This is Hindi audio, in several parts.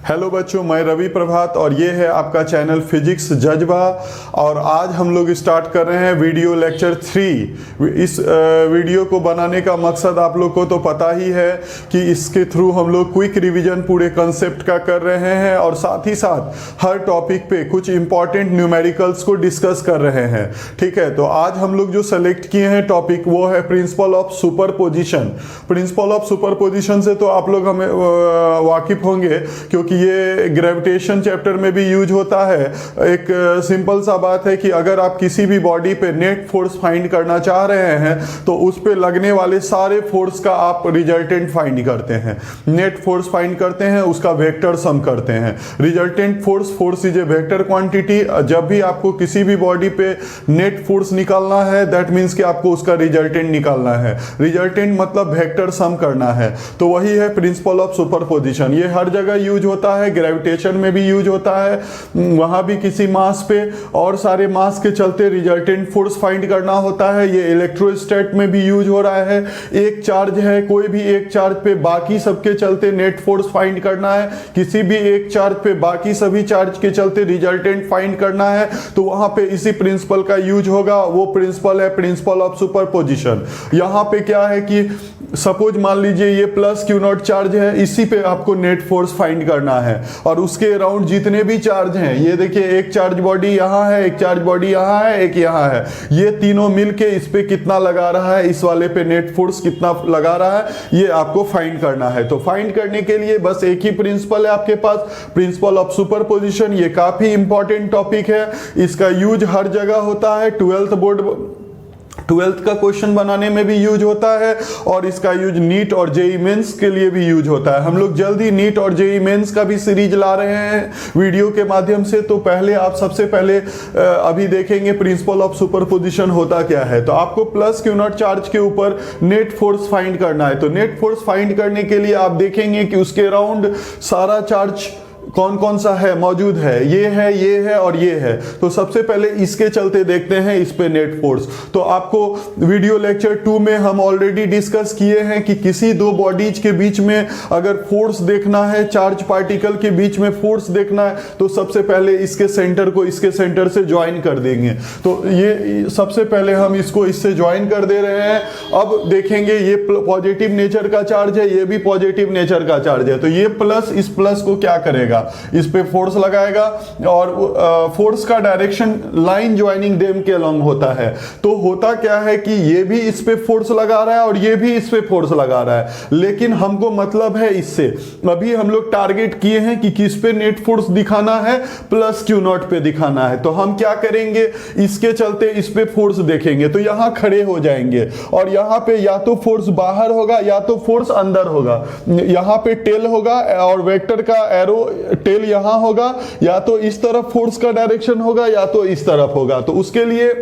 हेलो बच्चों, मैं रवि प्रभात और ये है आपका चैनल फिजिक्स जज्बा। और आज हम लोग स्टार्ट कर रहे हैं वीडियो लेक्चर 3। इस वीडियो को बनाने का मकसद आप लोग को तो पता ही है कि इसके थ्रू हम लोग क्विक रिवीजन पूरे कंसेप्ट का कर रहे हैं और साथ ही साथ हर टॉपिक पे कुछ इंपॉर्टेंट न्यूमेरिकल्स को डिस्कस कर रहे हैं। ठीक है, तो आज हम लोग जो सेलेक्ट किए हैं टॉपिक वो है principle of superposition. Principle of superposition से तो आप लोग हमें वाकिफ होंगे क्योंकि ये ग्रेविटेशन चैप्टर में भी यूज होता है। एक सिंपल सा बात है कि अगर आप किसी भी बॉडी पे नेट फोर्स फाइंड करना चाह रहे हैं तो उस पे लगने वाले सारे फोर्स का आप रिजल्टेंट फाइंड करते हैं। नेट फोर्स फाइंड करते हैं, उसका वेक्टर सम करते हैं। Resultant force is a vector quantity. जब भी आपको किसी भी बॉडी पे नेट फोर्स निकालना है दैट मीन्स कि आपको उसका रिजल्टेंट निकालना है। रिजल्टेंट मतलब वेक्टर सम करना है। तो वही है प्रिंसिपल ऑफ सुपरपोजिशन। ये हर जगह यूज होता है, ग्रेविटेशन में भी यूज होता है, वहां भी किसी मास पे और सारे मास के चलते रिजल्टेंट फोर्स फाइंड करना होता है। ये इलेक्ट्रोस्टैट में भी यूज हो रहा है। एक चार्ज है, कोई भी एक चार्ज पे बाकी सबके चलते नेट फोर्स फाइंड करना है, किसी भी एक चार्ज पे बाकी सभी चार्ज के चलते रिजल्टेंट फाइंड करना है, तो वहां पे इसी प्रिंसिपल का यूज होगा। वो प्रिंसिपल है प्रिंसिपल ऑफ सुपरपोजिशन। यहां पे क्या है कि सपोज मान लीजिए ये प्लस क्यू नॉट चार्ज है, इसी पे आपको नेट फोर्स फाइंड करना है और उसके अराउंड जितने भी चार्ज हैं, ये देखिए एक चार्ज बॉडी यहां है, एक चार्ज बॉडी यहां है, एक यहां है, ये तीनों मिलके इस पे कितना लगा रहा है, इस वाले पे नेट फोर्स कितना लगा रहा है, ये आपको फाइंड करना है। तो फाइंड करने के लिए बस एक ही प्रिंसिपल है आपके पास, प्रिंसिपल ऑफ सुपरपोजिशन। ये काफी इंपॉर्टेंट टॉपिक है, इसका यूज हर जगह होता है। 12th का क्वेश्चन बनाने में भी यूज होता है और इसका यूज नीट और जेई मेंस के लिए भी यूज होता है। हम लोग जल्दी नीट और जेई मेंस का भी सीरीज ला रहे हैं वीडियो के माध्यम से। तो पहले आप सबसे पहले अभी देखेंगे प्रिंसिपल ऑफ सुपरपोजिशन होता क्या है। तो आपको प्लस क्यू नॉट चार्ज के ऊपर नेट फोर्स फाइंड करना है। तो नेट फोर्स फाइंड करने के लिए आप देखेंगे कि उसके अराउंड सारा चार्ज कौन कौन सा है मौजूद है, ये है और ये है। तो सबसे पहले इसके चलते देखते हैं इस पे नेट फोर्स। तो आपको वीडियो लेक्चर 2 में हम ऑलरेडी डिस्कस किए हैं कि किसी दो बॉडीज के बीच में अगर फोर्स देखना है, चार्ज पार्टिकल के बीच में फोर्स देखना है, तो सबसे पहले इसके सेंटर को इसके सेंटर से ज्वाइन कर देंगे। तो ये सबसे पहले हम इसको इससे ज्वाइन कर दे रहे हैं। अब देखेंगे ये पॉजिटिव नेचर का चार्ज है, ये भी पॉजिटिव नेचर का चार्ज है। तो ये प्लस इस प्लस को क्या करेगा, इस पे फोर्स लगाएगा और फोर्स का डायरेक्शन लाइन ज्वाइनिंग देम के अलोंग होता है। तो होता क्या है कि ये भी इस पे फोर्स लगा रहा है और ये भी इस पे फोर्स लगा रहा है, लेकिन हमको मतलब है इससे। अभी हम लोग टारगेट किए हैं कि किस पे नेट फोर्स दिखाना है, प्लस क्यू नॉट पे दिखाना है। तो हम क्या करेंगे, इसके चलते इस पे फोर्स देखेंगे तो यहां खड़े हो जाएंगे और यहां पे या तो फोर्स बाहर होगा या तो फोर्स अंदर होगा। यहां पे टेल होगा और वेक्टर का एरो टेल यहां होगा, या तो इस तरफ फोर्स का डायरेक्शन होगा या तो इस तरफ होगा। तो उसके लिए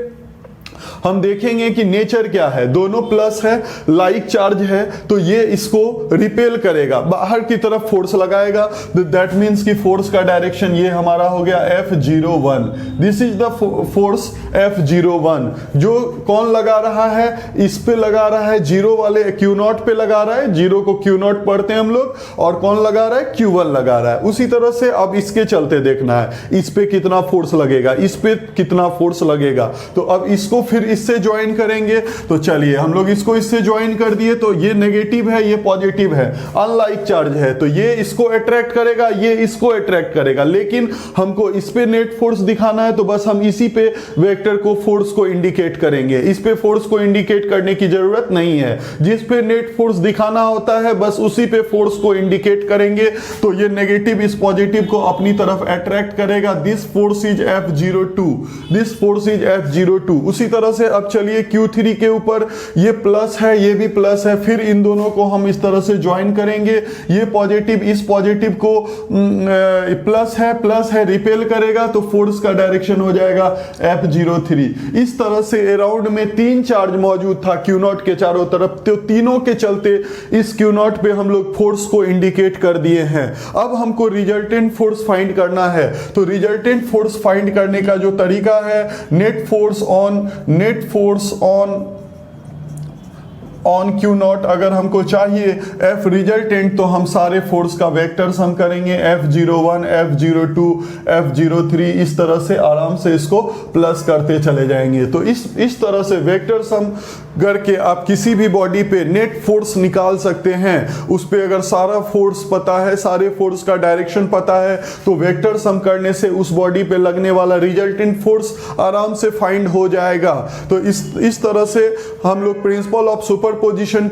हम देखेंगे कि नेचर क्या है। दोनों प्लस है, लाइक चार्ज है, तो ये इसको रिपेल करेगा, बाहर की तरफ फोर्स लगाएगा। दैट मींस कि फोर्स का डायरेक्शन ये हमारा हो गया F01। This is the force F01। जो कौन लगा रहा है, इस पे लगा रहा है, जीरो वाले क्यू नॉट पे लगा रहा है, जीरो को क्यू नॉट पढ़ते हैं हम लोग, और कौन लगा रहा है, Q1 लगा रहा है। उसी तरह से अब इसके चलते देखना है, इस पे कितना फोर्स लगेगा, इस पे कितना फोर्स लगेगा। तो अब इसको फिर इससे ज्वाइन करेंगे। तो चलिए हम लोग इसको इससे ज्वाइन कर दिए, तो ये नेगेटिव है, ये पॉजिटिव है, अनलाइक चार्ज है, तो ये इसको अट्रैक्ट करेगा, ये इसको अट्रैक्ट करेगा। लेकिन हमको इस पे नेट फोर्स दिखाना है तो बस हम इसी पे वेक्टर को फोर्स को इंडिकेट करेंगे। इस पे फोर्स को इंडिकेट करने की जरूरत नहीं है, जिस पे नेट फोर्स दिखाना होता है बस उसी पे फोर्स को इंडिकेट करेंगे। तो ये नेगेटिव इस पॉजिटिव को अपनी तरफ अट्रैक्ट करेगा। This force is F02, this force is F02। उसी तरह से अब चलिए Q3 के ऊपर ये प्लस है, ये भी प्लस है, फिर इन दोनों को हम इस तरह से ज्वाइन करेंगे। ये पॉजिटिव इस पॉजिटिव को प्लस है रिपेल करेगा, तो फोर्स का डायरेक्शन हो जाएगा F03। इस तरह से अराउंड में 3 चार्ज मौजूद था Q नॉट के चारों तरफ, तो तीनों के चलते इस Q नॉट पे हम लोग फोर्स को इंडिकेट कर दिए हैं। अब हमको रिजल्टेंट फोर्स फाइंड करना है। तो रिजल्टेंट फोर्स फाइंड करने का जो तरीका है, net force on on Q not अगर हमको चाहिए एफ रिजल्टेंट, तो हम सारे फोर्स का वेक्टर सम करेंगे, F01, F02, F03, इस तरह से आराम से इसको प्लस करते चले जाएंगे। तो इस तरह से वेक्टर सम करके आप किसी भी बॉडी पे नेट फोर्स निकाल सकते हैं। उस पे अगर सारा फोर्स पता है, सारे फोर्स का डायरेक्शन पता है, तो वेक्टर सम करने से उस बॉडी पे लगने वाला रिजल्टेंट फोर्स आराम से फाइंड हो जाएगा। तो इस तरह से हम लोग प्रिंसिपल ऑफ सुपरपोजिशन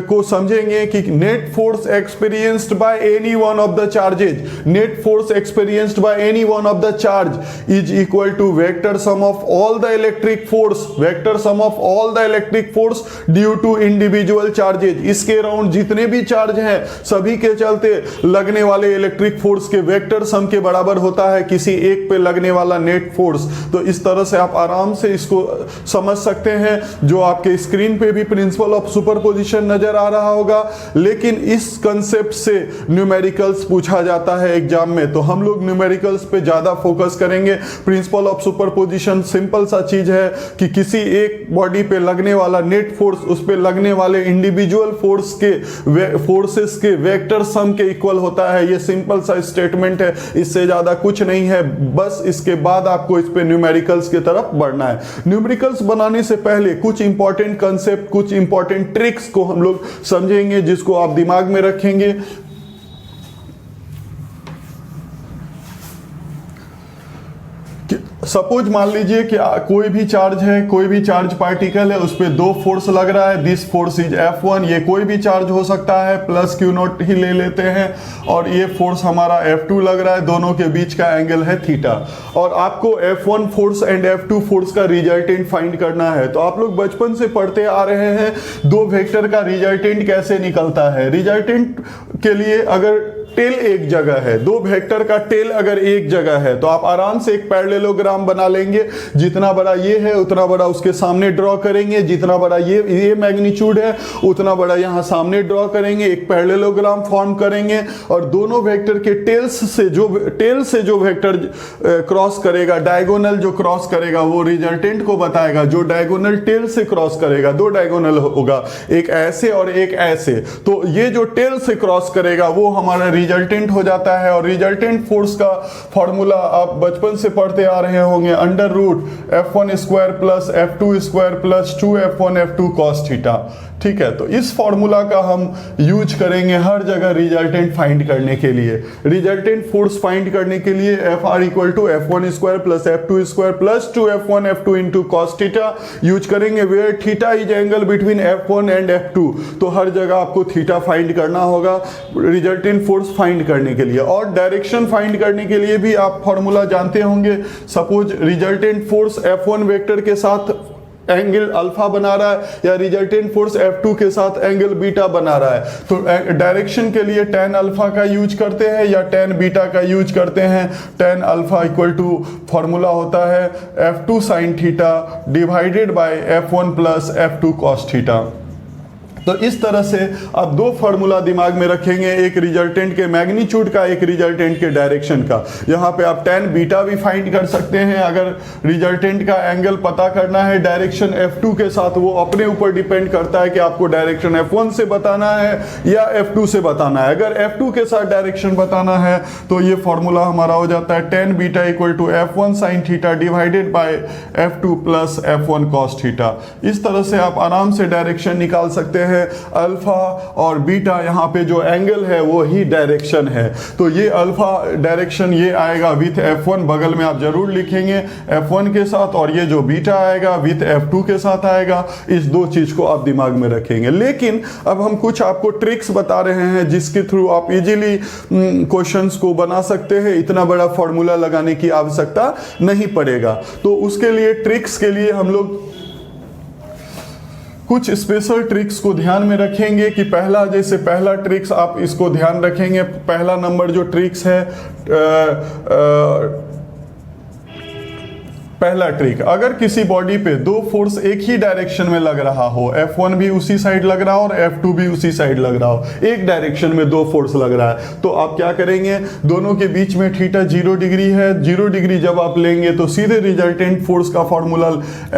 को समझेंगे कि net force experienced by any one of the charges, net force experienced by any one of the charge is equal to vector sum of all the electric force, vector sum of all the electric force due to individual charges. इसके अराउंड जितने भी चार्ज हैं सभी के चलते लगने वाले इलेक्ट्रिक फोर्स के वेक्टर सम के बराबर होता है किसी एक पे लगने वाला नेट फोर्स। तो इस तरह से आप आराम से इसको समझ सकते हैं। जो आपके स्क्रीन पे भी प्रिंसिपल ऑफ सुपरपोजिशन नजर आ रहा होगा, लेकिन इस कंसेप्ट से न्यूमेरिकल्स पूछा जाता है एग्जाम में, तो हम लोग न्यूमेरिकल्स पे ज्यादा फोकस करेंगे। प्रिंसिपल ऑफ सुपरपोजिशन सिंपल सा चीज है कि किसी एक बॉडी पे लगने वाला नेट फोर्स उस पे लगने वाले इंडिविजुअल फोर्सेस के वेक्टर सम के इक्वल होता है। ये सिंपल सा स्टेटमेंट है, इससे ज्यादा कुछ नहीं है। बस इसके बाद आपको इस पे न्यूमेरिकल्स की तरफ बढ़ना है। न्यूमेरिकल्स बनाने से पहले कुछ इंपॉर्टेंट कंसेप्ट, कुछ इंपॉर्टेंट ट्रिक्स को हम लोग समझेंगे, जिसको आप दिमाग में रखेंगे। सपोज मान लीजिए कि कोई भी चार्ज है, कोई भी चार्ज पार्टिकल है, उस पर दो फोर्स लग रहा है। दिस फोर्स इज F1, ये कोई भी चार्ज हो सकता है, प्लस क्यू नॉट ही ले लेते हैं। और ये फोर्स हमारा F2 लग रहा है, दोनों के बीच का एंगल है थीटा। और आपको F1 force and F2 force का रिजल्टेंट फाइंड करना है। तो आप लोग बचपन से पढ़ते आ रहे हैं दो वेक्टर का रिजल्टेंट कैसे निकलता है। रिजल्टेंट के लिए अगर टेल एक जगह है, दो वेक्टर का टेल अगर एक जगह है, तो आप आराम से एक पैरेललोग्राम बना लेंगे। जितना बड़ा ये है उतना बड़ा उसके सामने ड्रॉ करेंगे, जितना बड़ा ये मैग्नीट्यूड है उतना बड़ा यहां सामने ड्रॉ करेंगे, एक पैरेललोग्राम फॉर्म करेंगे। और दोनों वेक्टर के टेल से जो वेक्टर क्रॉस करेगा, डायगोनल जो क्रॉस करेगा, वो रिजल्टेंट को बताएगा। जो डायगोनल टेल से क्रॉस करेगा, दो डायगोनल होगा, एक ऐसे और एक ऐसे, तो ये जो टेल से क्रॉस करेगा वो हमारा रिजल्टेंट हो जाता है। और रिजल्टेंट फोर्स का फॉर्मूला आप बचपन से पढ़ते आ रहे होंगे, under root F1 square plus F2 square plus 2F1 F2 cos theta. ठीक है, तो इस फॉर्मूला का हम यूज करेंगे हर जगह रिजल्टेंट फाइंड करने के लिए। रिजल्टेंट फोर्स फाइंड करने के लिए Fr equal to F1 square plus F2 square plus 2F1 F2 into cos theta use करेंगे, where theta is angle between F1 and F2। तो हर जगह आपको थीटा फाइंड करना होगा रिजल्टेंट फोर्स फाइंड करने के लिए। और डायरेक्शन फाइंड करने के लिए भी आप फॉर्मूला जानते होंगे। Suppose resultant force F1 vector के साथ एंगल अल्फा बना रहा है, या रिजल्टेंट फोर्स F2 के साथ एंगल बीटा बना रहा है, तो डायरेक्शन के लिए tan अल्फा का यूज करते हैं या tan बीटा का यूज करते हैं। tan alpha equal to formula होता है F2 sine theta divided by F1 plus F2 cos theta. तो इस तरह से आप दो फार्मूला दिमाग में रखेंगे, एक रिजल्टेंट के मैग्नीट्यूड का, एक रिजल्टेंट के डायरेक्शन का। यहाँ पे आप tan बीटा भी फाइंड कर सकते हैं। अगर रिजल्टेंट का एंगल पता करना है डायरेक्शन F2 के साथ, वो अपने ऊपर डिपेंड करता है कि आपको डायरेक्शन F1 से बताना है या F2 से बताना है। अगर F2 के साथ डायरेक्शन बताना है तो ये फॉर्मूला हमारा हो जाता है tan beta equal to F1 sine theta divided by F2 plus F1 cos theta. इस तरह से आप आराम से डायरेक्शन निकाल सकते हैं। अल्फा और बीटा, यहाँ पे जो एंगल है वो ही डायरेक्शन है। तो ये अल्फा डायरेक्शन ये आएगा विथ F1, बगल में आप जरूर लिखेंगे F1 के साथ, और ये जो बीटा आएगा विथ F2 के साथ आएगा। इस दो चीज को आप दिमाग में रखेंगे। लेकिन अब हम कुछ आपको ट्रिक्स बता रहे हैं जिसके थ्रू आप इजीली क्वेश्चंस को बना सकते हैं। इतना बड़ा फॉर्मूला लगाने की आवश्यकता नहीं पड़ेगा। तो उसके लिए ट्रिक्स के लिए हम लोग कुछ स्पेशल ट्रिक्स को ध्यान में रखेंगे कि पहला ट्रिक्स आप इसको ध्यान रखेंगे। पहला नंबर जो ट्रिक्स है पहला ट्रिक, अगर किसी बॉडी पे दो फोर्स एक ही डायरेक्शन में लग रहा हो, F1 भी उसी साइड लग रहा हो और F2 भी उसी साइड लग रहा हो, एक डायरेक्शन में दो फोर्स लग रहा है, तो आप क्या करेंगे, दोनों के बीच में थीटा 0 डिग्री है, 0 डिग्री जब आप लेंगे तो सीधे रिजल्टेंट फोर्स का फॉर्मूला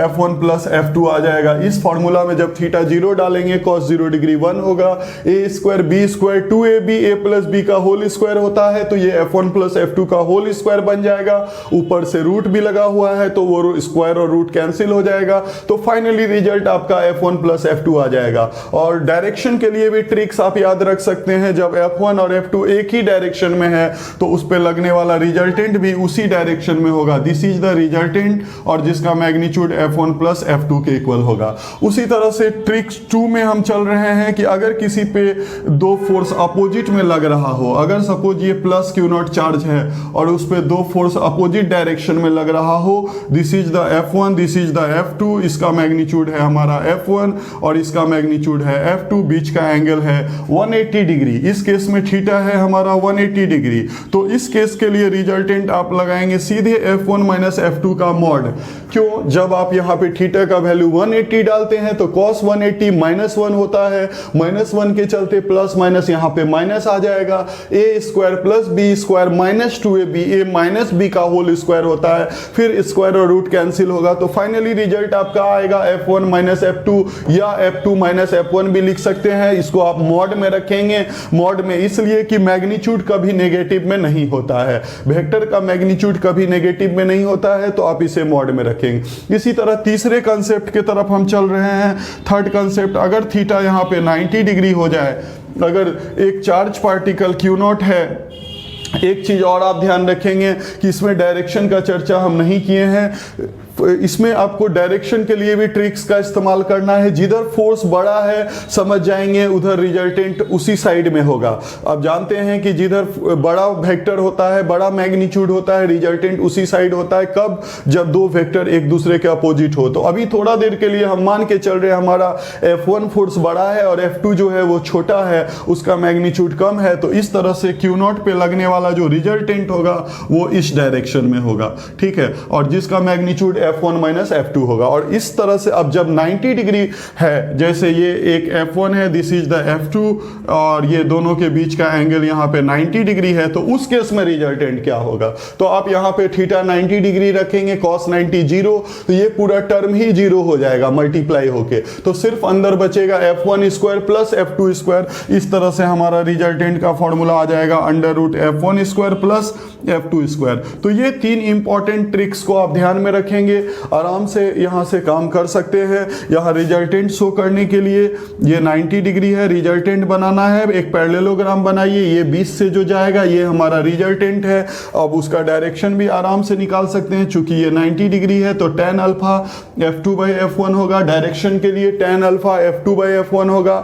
F1 प्लस F2 आ जाएगा। इस फॉर्मूला में जब थीटा 0 डालेंगे cos 0 डिग्री 1 होगा, a square b square 2ab a plus b का होल स्क्वायर होता है, तो ये F1 प्लस F2 का होल स्क्वायर बन जाएगा। ऊपर से रूट भी लगा हुआ है तो वो स्क्वायर और रूट कैंसिल हो जाएगा, तो फाइनली रिजल्ट आपका F1 प्लस F2 आ जाएगा। और डायरेक्शन के लिए भी ट्रिक्स आप याद रख सकते हैं, जब F1 और F2 एक ही डायरेक्शन में है तो उस पे लगने वाला रिजल्टेंट भी उसी डायरेक्शन में होगा, दिस इज द रिजल्टेंट, और जिसका मैग्नीट्यूड F1 प्लस F2 के इक्वल होगा। उसी तरह से ट्रिक्स 2 में हम चल रहे हैं कि अगर किसी पे दो फोर्स अपोजिट में लग रहा हो, अगर सपोज ये प्लस Q0 चार्ज है और उस पे दो फोर्स अपोजिट डायरेक्शन में लग रहा हो, this is the F1, this is the F2, इसका मैग्नीट्यूड है हमारा F1 और इसका मैग्नीट्यूड है F2, बीच का एंगल है 180 डिग्री, इस केस में थीटा है हमारा 180 डिग्री, तो इस केस के लिए रिजल्टेंट आप लगाएंगे सीधे F1 माइनस F2 का मॉड। क्यों, जब आप यहाँ पे थीटा का वैल्यू 180 डालते हैं तो cos 180 माइनस 1 होता है, माइनस 1 के चलते प्लस माइनस यहाँ पे माइनस आ जाएगा, a square plus b square minus 2ab, a minus b का होल स्क्वायर होता है, फिर स्क्वायर और रूट कैंसिल होगा, तो फाइनली रिजल्ट आपका आएगा F1 माइनस F2 या F2 माइनस F1 भी लिख सकते हैं। इसको आप मॉड में रखेंगे, मॉड में इसलिए कि मैग्नीट्यूड कभी नेगेटिव में नहीं होता है, वेक्टर का मैग्नीट्यूड कभी नेगेटिव में नहीं होता है, तो आप इसे मॉड में रखेंगे। इसी तरह तीसरे कंसेप्ट की तरफ हम चल रहे हैं, थर्ड कंसेप्ट, अगर थीटा यहाँ पे 90 डिग्री हो जाए, अगर एक चार्ज पार्टिकल Q0 है, एक चीज और आप ध्यान रखेंगे कि इसमें डायरेक्शन का चर्चा हम नहीं किए हैं, इसमें आपको डायरेक्शन के लिए भी ट्रिक्स का इस्तेमाल करना है। जिधर फोर्स बड़ा है समझ जाएंगे उधर रिजल्टेंट उसी साइड में होगा। आप जानते हैं कि जिधर बड़ा वेक्टर होता है, बड़ा मैग्नीट्यूड होता है, रिजल्टेंट उसी साइड होता है। कब, जब दो वेक्टर एक दूसरे के अपोजिट हो। तो अभी थोड़ा देर के लिए हम मान के चल रहे हैं हमारा F1 फोर्स बड़ा है और F2 जो है वो छोटा है, उसका मैग्नीट्यूड कम है, तो इस तरह से Q0 पे लगने वाला जो रिजल्टेंट होगा वो इस डायरेक्शन में होगा, ठीक है, और जिसका मैग्नीट्यूड F1 माइनस F2 होगा। और इस तरह से अब जब 90 डिग्री है, जैसे ये एक F1 है, दिस इज द F2, और ये दोनों के बीच का एंगल यहाँ पे 90 डिग्री है, तो उस केस में रिजल्टेंट क्या होगा, तो आप यहाँ पे थीटा 90 डिग्री रखेंगे, cos 90 0, तो ये पूरा टर्म ही 0 हो जाएगा मल्टीप्लाई होके, तो सिर्फ अंदर बचेगा F1 square plus F2 square. इस तरह से हमारा रिजल्टेंट का फॉर्मूला आ जाएगा under root F1 square plus F2 square. तो ये तीन इंपॉर्टेंट ट्रिक्स को आप ध्यान में रखेंगे, आराम से यहाँ से काम कर सकते हैं। यहाँ रिजल्टेंट शो करने के लिए ये 90 डिग्री है, रिजल्टेंट बनाना है, एक पैरेललोग्राम बनाइए, ये 20 से जो जाएगा ये हमारा रिजल्टेंट है। अब उसका डायरेक्शन भी आराम से निकाल सकते हैं, चूंकि ये 90 डिग्री है तो tan alpha F2 by F1 होगा, डायरेक्शन के लिए tan alpha F2 by F1 होगा,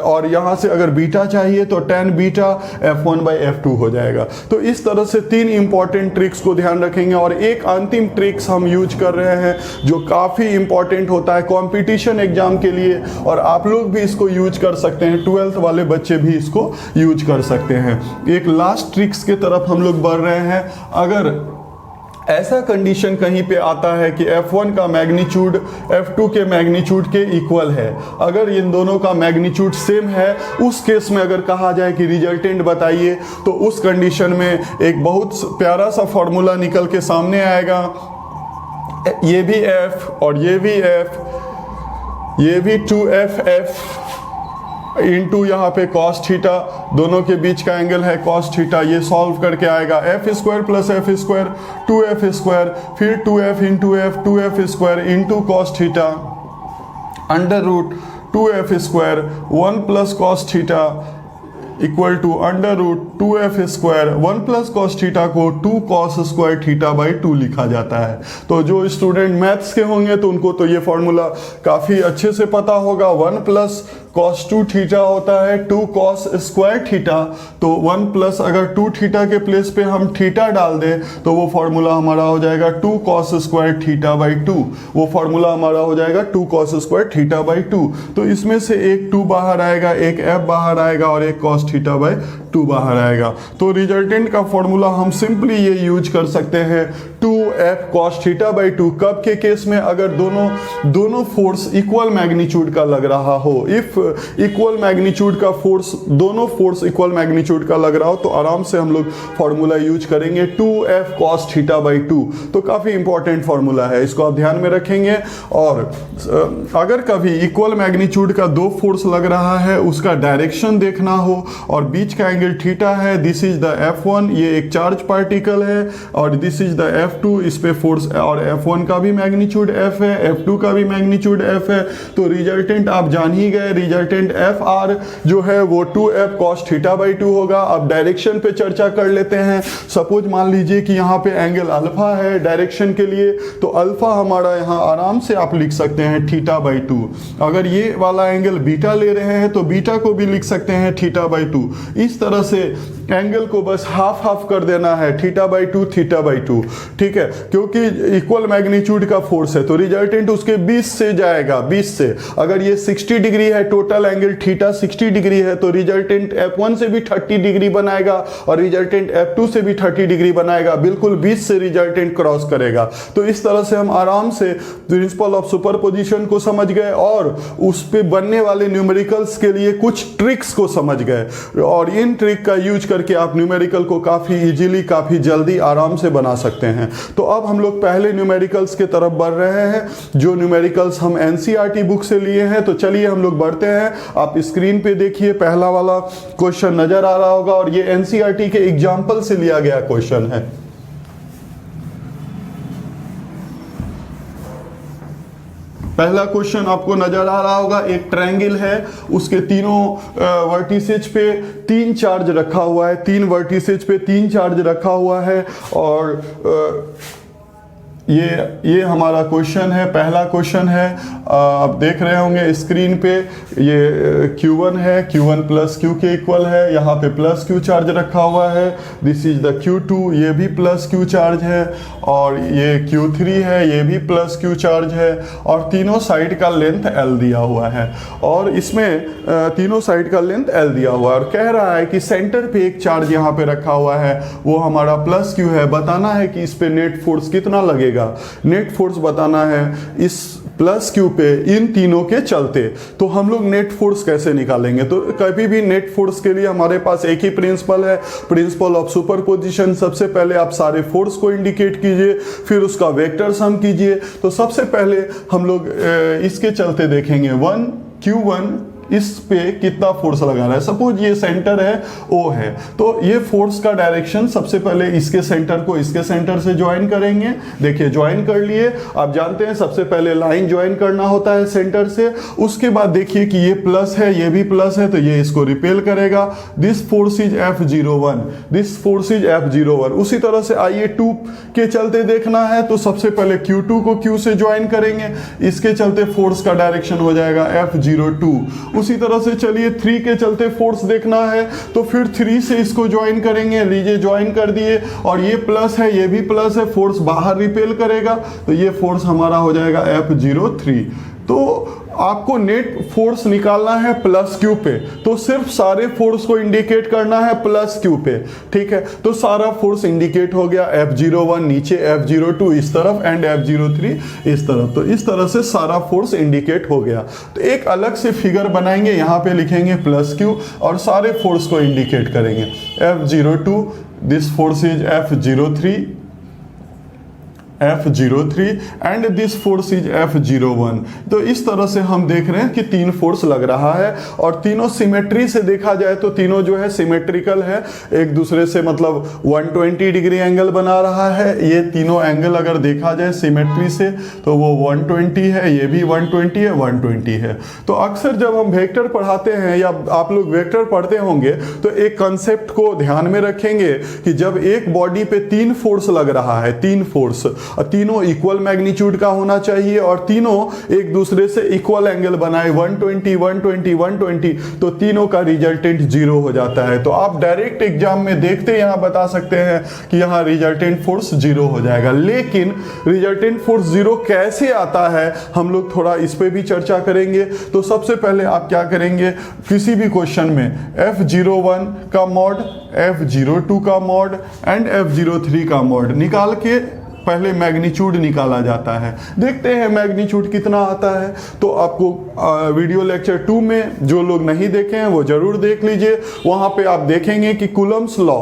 और यहाँ से अगर बीटा चाहिए तो tan beta F1 by F2 हो जाएगा। तो इस तरह से तीन इंपॉर्टेंट ट्रिक्स को ध्यान रखेंगे। और एक अंतिम ट्रिक्स हम यूज कर रहे हैं जो काफ़ी इंपॉर्टेंट होता है कंपटीशन एग्जाम के लिए, और आप लोग भी इसको यूज कर सकते हैं, 12th वाले बच्चे भी इसको यूज कर सकते हैं। एक लास्ट ट्रिक्स की तरफ हम लोग बढ़ रहे हैं। अगर ऐसा कंडीशन कहीं पे आता है कि F1 का मैग्नीट्यूड F2 के मैग्नीट्यूड के इक्वल है, अगर इन दोनों का मैग्नीट्यूड सेम है, उस केस में अगर कहा जाए कि रिजल्टेंट बताइए, तो उस कंडीशन में एक बहुत प्यारा सा फॉर्मूला निकल के सामने आएगा। ये भी F और ये भी F, ये भी 2FF इंटू यहाँ पे cos थीटा, दोनों के बीच का एंगल है cos थीटा, ये सॉल्व करके आएगा F square plus F square 2F square, फिर 2F into F 2F square into cos theta under root 2F square 1 plus cos theta equal to under root 2F square 1 plus cos theta को 2 cos स्क्वायर थीटा बाई 2 लिखा जाता है। तो जो स्टूडेंट मैथ्स के होंगे तो उनको तो ये फॉर्मूला काफ़ी अच्छे से पता होगा। 1 प्लस cos 2 थीटा होता है 2 cos स्क्वायर थीटा, तो 1 प्लस अगर 2 थीटा के प्लेस पे हम थीटा डाल दें तो वो फॉर्मूला हमारा हो जाएगा 2 cos स्क्वायर थीटा बाई 2, वो फॉर्मूला हमारा हो जाएगा 2 cos स्क्वायर थीटा बाई 2। तो इसमें से एक 2 बाहर आएगा, एक F बाहर आएगा और एक cos थीटा बाई 2 बाहर आएगा। तो रिजल्टेंट का फॉर्मूला हम सिंपली ये यूज कर सकते हैं 2 एफ कॉस थीटा बाई 2 कब के केस में, अगर दोनों फोर्स इक्वल मैग्नीट्यूड का लग रहा हो। इफ इक्वल मैग्नीट्यूड का फोर्स, दोनों फोर्स इक्वल मैग्नीट्यूड का लग रहा हो तो आराम से हम लोग फॉर्मूला यूज करेंगे 2f cos थीटा बाई 2। तो काफी इंपॉर्टेंट फॉर्मूला है, इसको आप ध्यान में रखेंगे। और अगर कभी इक्वल मैग्नीट्यूड का दो फोर्स लग रहा है, उसका डायरेक्शन देखना हो और बीच का एंगल थीटा है, दिस इज द F1, ये एक चार्ज पार्टिकल है, और दिस इज द F2, इस पे फोर्स, और F1 का भी मैग्नीट्यूड F है, F2 का भी मैग्नीट्यूड F है। तो रिजल्टेंट आप जान ही गए, रिजल्टेंट FR जो है वो 2f cos थीटा बाई 2 होगा। अब डायरेक्शन पे चर्चा कर लेते हैं। सपोज मान लीजिए कि यहाँ पे एंगल अल्फा है डायरेक्शन के लिए, तो अल्फा हमारा यहाँ आराम से आप लिख सकते हैं थीटा बाई 2। अगर ये वाला एंगल बीटा ले रहे हैं तो बीटा को भी लिख सकते हैं थीटा बाई 2। इस तरह से एंगल को बस हाफ हाफ कर देना है, थीटा बाई 2 थीटा बाई 2, ठीक है। क्योंकि इक्वल मैग्नीट्यूड का फोर्स है तो रिजल्टेंट उसके 20 से जाएगा, 20 से। अगर ये 60 डिग्री है, टोटल एंगल थीटा 60 डिग्री है, तो रिजल्टेंट F1 से भी 30 डिग्री बनाएगा और रिजल्टेंट F2 से भी 30 डिग्री बनाएगा, बिल्कुल 20 से रिजल्टेंट क्रॉस करेगा। तो इस तरह से हम आराम से प्रिंसिपल ऑफ सुपरपोजिशन को समझ गए और उस पे बनने वाले न्यूमेरिकल्स के लिए कुछ ट्रिक्स को समझ गए, और इन ट्रिक का यूज करके आप न्यूमेरिकल को काफी इजीली, काफी जल्दी, आराम से बना सकते हैं। तो अब हम लोग पहले न्यूमेरिकल्स के तरफ बढ़ रहे हैं, जो न्यूमेरिकल्स हम एनसीईआरटी बुक से लिए हैं। तो चलिए हम लोग बढ़ते हैं। आप स्क्रीन पे देखिए, पहला वाला क्वेश्चन नजर आ रहा होगा और ये एनसीईआरटी के एग्जाम्पल से लिया गया क्वेश्चन है। पहला क्वेश्चन आपको नजर आ रहा होगा, एक ट्रायंगल है, उसके तीनों वर्टिसेज पे 3 चार्ज रखा हुआ है, 3 वर्टिसेज पे 3 चार्ज रखा हुआ है, और ये हमारा क्वेश्चन है, पहला क्वेश्चन है। आप देख रहे होंगे स्क्रीन पे, ये Q1 है, Q1 प्लस Q के इक्वल है, यहाँ पे प्लस Q चार्ज रखा हुआ है। दिस इज द Q2, ये भी प्लस Q चार्ज है, और ये Q3 है, ये भी प्लस Q चार्ज है, और तीनों साइड का लेंथ L दिया हुआ है, और इसमें तीनों साइड का लेंथ L दिया हुआ है, और कह रहा है कि सेंटर पे एक चार्ज यहाँ पे रखा हुआ है, वो हमारा प्लस Q है। बताना है कि इस पे नेट फोर्स कितना लगेगा, नेट फोर्स बताना है इस प्लस Q पे इन तीनों के चलते। तो हम लोग नेट फोर्स कैसे निकालेंगे, तो कभी भी नेट फोर्स के लिए हमारे पास एक ही प्रिंसिपल है, प्रिंसिपल ऑफ सुपरपोजिशन। सबसे पहले आप सारे फोर्स को इंडिकेट कीजिए, फिर उसका वेक्टर सम कीजिए। तो सबसे पहले हम लोग इसके चलते देखेंगे 1 Q1, इस पे कितना फोर्स लगा रहा है। सपोज ये सेंटर है O है, तो ये फोर्स का डायरेक्शन सबसे पहले इसके सेंटर को इसके सेंटर से ज्वाइन करेंगे। देखिए ज्वाइन कर लिए। आप जानते हैं सबसे पहले लाइन ज्वाइन करना होता है सेंटर से, उसके बाद देखिए कि ये प्लस है, ये भी प्लस है, तो ये इसको रिपेल करेगा। This force is F01, this force is F01। उसी तरह से आइए 2 के चलते देखना है, तो सबसे पहले Q2 को Q से ज्वाइन करेंगे, इसके चलते फोर्स का डायरेक्शन हो जाएगा F02। उसी तरह से चलिए 3 के चलते फोर्स देखना है, तो फिर 3 से इसको ज्वाइन करेंगे। लीजिए ज्वाइन कर दिए, और ये प्लस है, ये भी प्लस है, फोर्स बाहर रिपेल करेगा, तो ये फोर्स हमारा हो जाएगा F03। तो आपको नेट फोर्स निकालना है प्लस Q पे, तो सिर्फ सारे फोर्स को इंडिकेट करना है प्लस Q पे, ठीक है। तो सारा फोर्स इंडिकेट हो गया, F01 नीचे, F02 इस तरफ, एंड F03 इस तरफ। तो इस तरह से सारा फोर्स इंडिकेट हो गया। तो एक अलग से फिगर बनाएंगे, यहाँ पे लिखेंगे प्लस Q और सारे फोर्स को इंडिकेट करेंगे। F02, this force is F03 and this force is F01। तो इस तरह से हम देख रहे हैं कि 3 फोर्स लग रहा है, और तीनों सिमेट्री से देखा जाए तो तीनों जो है सिमेट्रिकल है, एक दूसरे से मतलब 120 डिग्री एंगल बना रहा है। ये तीनों एंगल अगर देखा जाए सिमेट्री से तो वो 120 है, ये भी 120 है, 120 है। तो अक्सर जब हम वेक्टर पढ़ाते हैं या आप लोग वेक्टर पढ़ते होंगे तो एक कंसेप्ट को ध्यान में रखेंगे कि जब एक बॉडी पे 3 फोर्स लग रहा है, 3 फोर्स, तीनों इक्वल मैग्नीट्यूड का होना चाहिए और तीनों एक दूसरे से इक्वल एंगल बनाए, 120 120 120, तो तीनों का रिजल्टेंट 0 हो जाता है। तो आप डायरेक्ट एग्जाम में देखते यहाँ बता सकते हैं कि यहाँ रिजल्टेंट फोर्स 0 हो जाएगा। लेकिन रिजल्टेंट फोर्स 0 कैसे आता है, हम लोग थोड़ा इस पे भी चर्चा करेंगे। तो सबसे पहले आप क्या करेंगे, किसी भी क्वेश्चन में F01 का मॉड, F02 का मॉड एंड F03 का मॉड निकाल के पहले मैग्नीट्यूड निकाला जाता है। देखते हैं मैग्नीट्यूड कितना आता है। तो आपको वीडियो लेक्चर 2 में जो लोग नहीं देखे हैं वो जरूर देख लीजिए। वहां पे आप देखेंगे कि कूलम्स लॉ,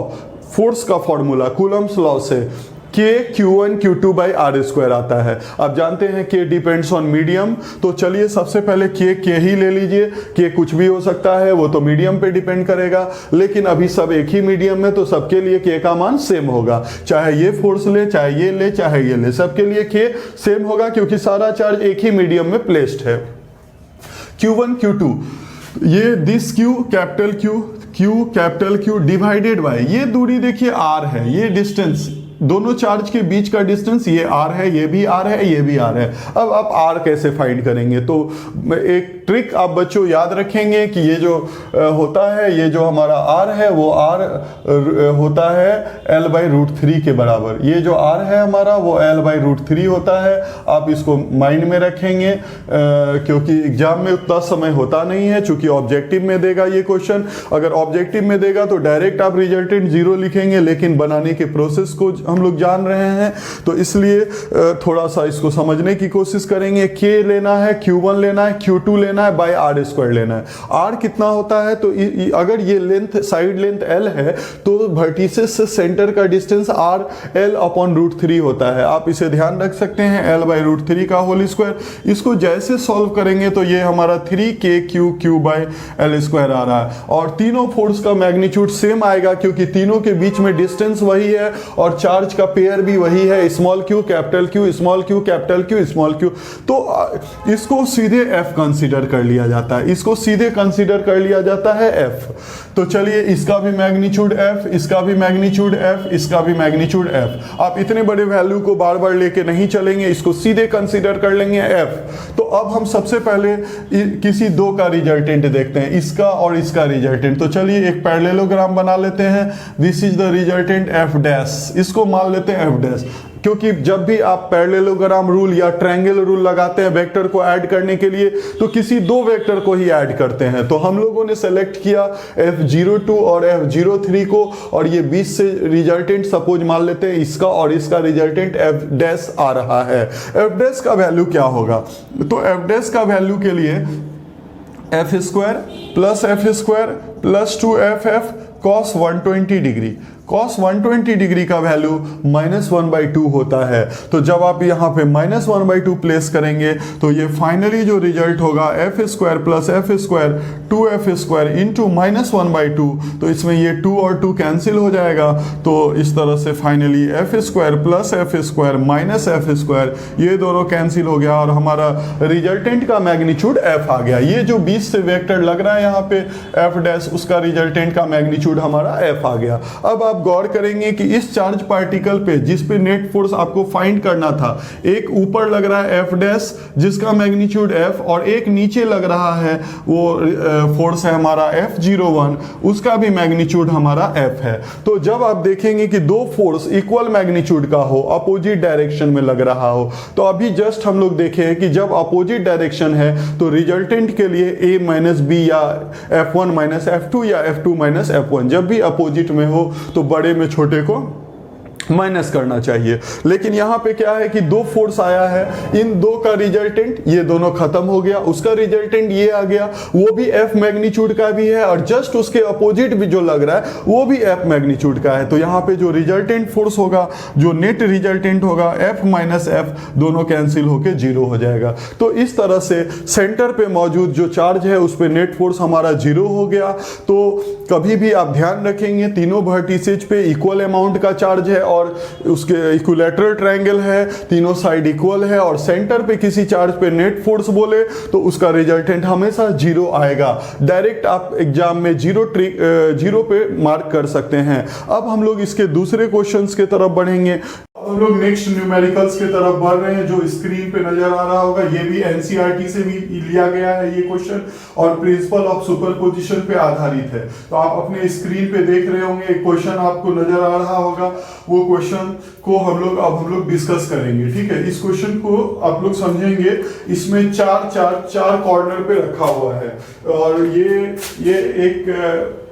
फोर्स का फॉर्मूला कूलम्स लॉ से K Q1 Q2 by R square आता है। आप जानते हैं K डिपेंड्स ऑन मीडियम, तो चलिए सबसे पहले K ही ले लीजिए। K कुछ भी हो सकता है, वो तो मीडियम पे डिपेंड करेगा, लेकिन अभी सब एक ही मीडियम में, तो सबके लिए K का मान सेम होगा। चाहे ये फोर्स ले, चाहे ये ले, चाहे ये ले, सबके लिए K सेम होगा क्योंकि सारा चार्ज एक ही मीडियम में प्लेस्ड है। Q1 Q2, ये this Q capital Q divided by ये दूरी देखिए R है, ये डिस्टेंस दोनों चार्ज के बीच का डिस्टेंस ये R है, ये भी R है, ये भी R है। अब आप R कैसे फाइंड करेंगे? तो एक ट्रिक आप बच्चों याद रखेंगे कि ये जो होता है, ये जो हमारा R है वो R होता है L/√3 के बराबर। ये जो R है हमारा वो L/√3 होता है। आप इसको माइंड में रखेंगे क्योंकि एग्जाम में उतना समय होता नहीं है, चूंकि ऑब्जेक्टिव में देगा ये क्वेश्चन। अगर ऑब्जेक्टिव में देगा तो डायरेक्ट आप रिजल्टेंट 0 लिखेंगे, लेकिन बनाने के प्रोसेस को हम लोग जान रहे हैं, तो इसलिए थोड़ा सा इसको समझने की कोशिश करेंगे। K लेना है, Q1 लेना है, Q2 लेना है, बाय आर स्क्वायर लेना है। R कितना होता है? तो अगर ये लेंथ, साइड लेंथ L है, तो वर्टिसेस से सेंटर का डिस्टेंस R L/√3 होता है। आप इसे ध्यान रख सकते हैं, L/√3 का होल स्क्वायर। इसको जैसे सॉल्व करेंगे तो ये हमारा 3KQ बाय L स्क्वायर आ रहा है, और तीनों फोर्स का मैग्नीट्यूड सेम आएगा क्योंकि तीनों के बीच में डिस्टेंस वही है और चार्ज का पेयर भी वही है, small q capital Q, small q capital Q, small q। तो इसको सीधे F कंसीडर कर लिया जाता है, इसको सीधे कंसीडर कर लिया जाता है F। तो चलिए इसका भी मैग्नीट्यूड F, इसका भी मैग्नीट्यूड F, इसका भी मैग्नीट्यूड F। आप इतने बड़े वैल्यू को बार बार लेके नहीं चलेंगे, इसको सीधे कंसीडर कर लेंगे F। तो अब हम सबसे पहले किसी दो का रिजल्टेंट देखते हैं, इसका और इसका रिजल्टेंट। तो चलिए एक पैरेललोग्राम बना लेते हैं। This is the resultant F dash, इसको मान लेते हैं F डैश, क्योंकि जब भी आप पैरेललोग्राम रूल या ट्रायंगल रूल लगाते हैं वेक्टर को ऐड करने के लिए, तो किसी दो वेक्टर को ही ऐड करते हैं। तो हम लोगों ने सेलेक्ट किया F02 और F03 को, और ये 20 से रिजल्टेंट सपोज मान लेते हैं इसका और इसका रिजल्टेंट F डैश आ रहा है। F डैश का वैल्यू क्या होगा? तो F डैश का वैल्यू के लिए F square plus 2FF cos 120 degree, cos 120 degree का वैल्यू -1/2 होता है। तो जब आप यहाँ पे -1/2 प्लेस करेंगे तो ये फाइनली जो रिजल्ट होगा F square plus F square 2F square into -1/2। तो इसमें ये 2 और 2 कैंसिल हो जाएगा। तो इस तरह से finally F square plus F square minus F square, ये दोनों कैंसिल हो गया और हमारा रिजल्टेंट का मैग्नीट्यूड F आ गया। ये जो 20 से वेक्टर लग रहा है यहाँ पे F डैश, उसका रिजल्टेंट का मैग्नीट्यूड हमारा F आ गया। अब आप गौर करेंगे कि इस चार्ज पार्टिकल पे जिस पे नेट फोर्स आपको फाइंड करना था, एक ऊपर लग रहा है F डैश जिसका मैग्नीट्यूड F, और एक नीचे लग रहा है वो फोर्स है हमारा F01, उसका भी मैग्नीट्यूड हमारा F है। तो जब आप देखेंगे कि दो फोर्स इक्वल मैग्नीट्यूड का हो, अपोजिट डायरेक्शन में लग रहा हो, तो अभी जस्ट हम लोग देखे कि जब अपोजिट डायरेक्शन है तो रिजल्टेंट के लिए A माइनस B या F1 माइनस F2 या F2 माइनस F1, जब भी अपोजिट में हो तो बड़े में छोटे को माइनस करना चाहिए। लेकिन यहाँ पे क्या है कि दो फोर्स आया है, इन दो का रिजल्टेंट ये दोनों खत्म हो गया, उसका रिजल्टेंट ये आ गया, वो भी F मैग्नीट्यूड का भी है, और जस्ट उसके अपोजिट भी जो लग रहा है वो भी F मैग्नीट्यूड का है। तो यहाँ पे जो रिजल्टेंट फोर्स होगा, जो नेट रिजल्टेंट होगा, F माइनस F दोनों कैंसिल होके 0 हो जाएगा। तो इस तरह से सेंटर पे मौजूद जो चार्ज है उस पर नेट फोर्स हमारा 0 हो गया। तो कभी भी आप ध्यान रखेंगे तीनों वर्टिसेज पे इक्वल अमाउंट का चार्ज है और उसके इक्विलैटरल ट्रायंगल है, तीनों साइड इक्वल है, और सेंटर पे किसी चार्ज पे नेट फोर्स बोले तो उसका रिजल्टेंट हमेशा 0 आएगा। डायरेक्ट आप एग्जाम में 0 पे मार्क कर सकते हैं। अब हम लोग इसके दूसरे क्वेश्चंस के तरफ बढ़ेंगे। हम लोग नेक्स्ट न्यूमेरिकल्स की तरफ बढ़ रहे हैं, जो स्क्रीन पे नजर आ रहा होगा। ये भी एनसीईआरटी से भी लिया गया है ये क्वेश्चन, और प्रिंसिपल ऑफ सुपरपोजिशन पे आधारित है। तो आप अपने स्क्रीन पे देख रहे होंगे, एक क्वेश्चन आपको नजर आ रहा होगा। वो क्वेश्चन को हम लोग डिस्कस करेंगे, ठीक है। इस क्वेश्चन को आप लोग समझेंगे, इसमें चार कॉर्नर पे रखा हुआ है, और ये एक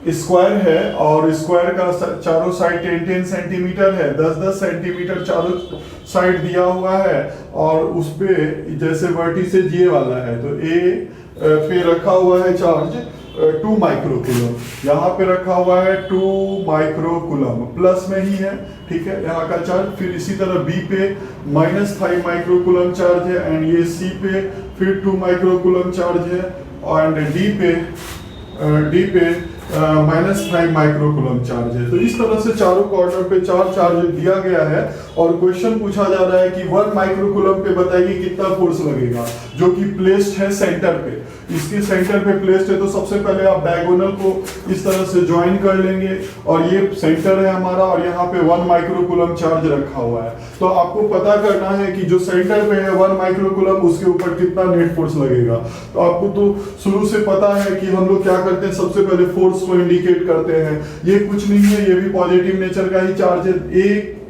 स्क्वायर है और स्क्वायर का चारों साइड 10-10 सेंटीमीटर है, 10-10 सेंटीमीटर चारों साइड दिया हुआ है और उस पे जैसे वर्टिसेज ये वाला है तो ए पे रखा हुआ है चार्ज 2 माइक्रोकूलम, यहाँ पे रखा हुआ है 2 माइक्रोकूलम, प्लस में ही है, ठीक है, यहाँ का चार्ज। फिर इसी तरह बी पे -5 माइक्रोकूलम चार्ज है एंड ये सी पे फिर 2 माइक्रोकूलम चार्ज है एंड डी पे -5 माइक्रोकूलम चार्ज है। तो इस तरह से चारों कॉर्नर पे चार्ज दिया गया है और क्वेश्चन पूछा जा रहा है कि 1 माइक्रोकूलम पे बताइए कितना फोर्स लगेगा, जो कि प्लेस्ड है सेंटर पे। इसके सेंटर पे प्लेस्ड है तो सबसे पहले आप डायगोनल को इस तरह से ज्वाइन कर लेंगे और ये सेंटर है हमारा और यहाँ पे 1 माइक्रोकूलम चार्ज रखा हुआ है। तो आपको पता करना है कि जो सेंटर पे है 1 माइक्रोकूलम उसके ऊपर कितना नेट फोर्स लगेगा। तो आपको तो शुरू से पता है कि हम लोग क्या करते हैं, सबसे पहले फोर्स को इंडिकेट करते हैं। ये कुछ नहीं है, ये भी पॉजिटिव नेचर का ही चार्ज है।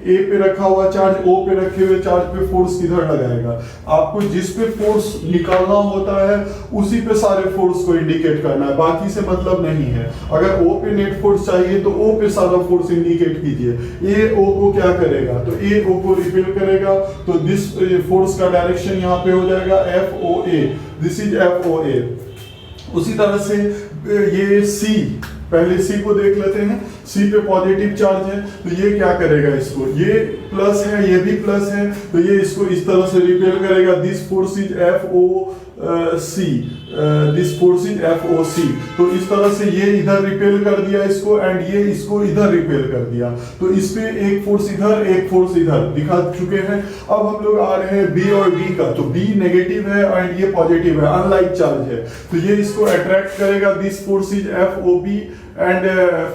ए पे रखा हुआ चार्ज ओ पे रखे हुए चार्ज पे फोर्स किधर लगाएगा, आपको जिस पे फोर्स निकालना होता है उसी पे सारे फोर्स को इंडिकेट करना है, बाकी से मतलब नहीं है। अगर ओ पे नेट फोर्स चाहिए तो ओ पे सारा फोर्स इंडिकेट कीजिए। ए ओ को क्या करेगा, तो ए ओ को रिपेल करेगा, तो दिस फोर्स का डायरेक्शन यहाँ पे हो जाएगा F O A, this is F O A. उसी तरह से ये सी, पहले सी को देख लेते हैं। सी पे पॉजिटिव चार्ज है तो ये क्या करेगा, इसको, ये प्लस है ये भी प्लस है तो ये इसको इस तरह से रिपेल करेगा। This force is F O C, this force is F O C. तो इस तरह से ये इधर रिपेल कर दिया इसको एंड ये इसको इधर रिपेल कर दिया, तो इस पे एक फोर्स इधर एक फोर्स इधर दिखा चुके हैं। अब हम लोग आ रहे हैं बी और डी का, तो बी नेगेटिव है एंड ये पॉजिटिव है, अनलाइक चार्ज है, तो ये इसको अट्रैक्ट करेगा। This force is F O B and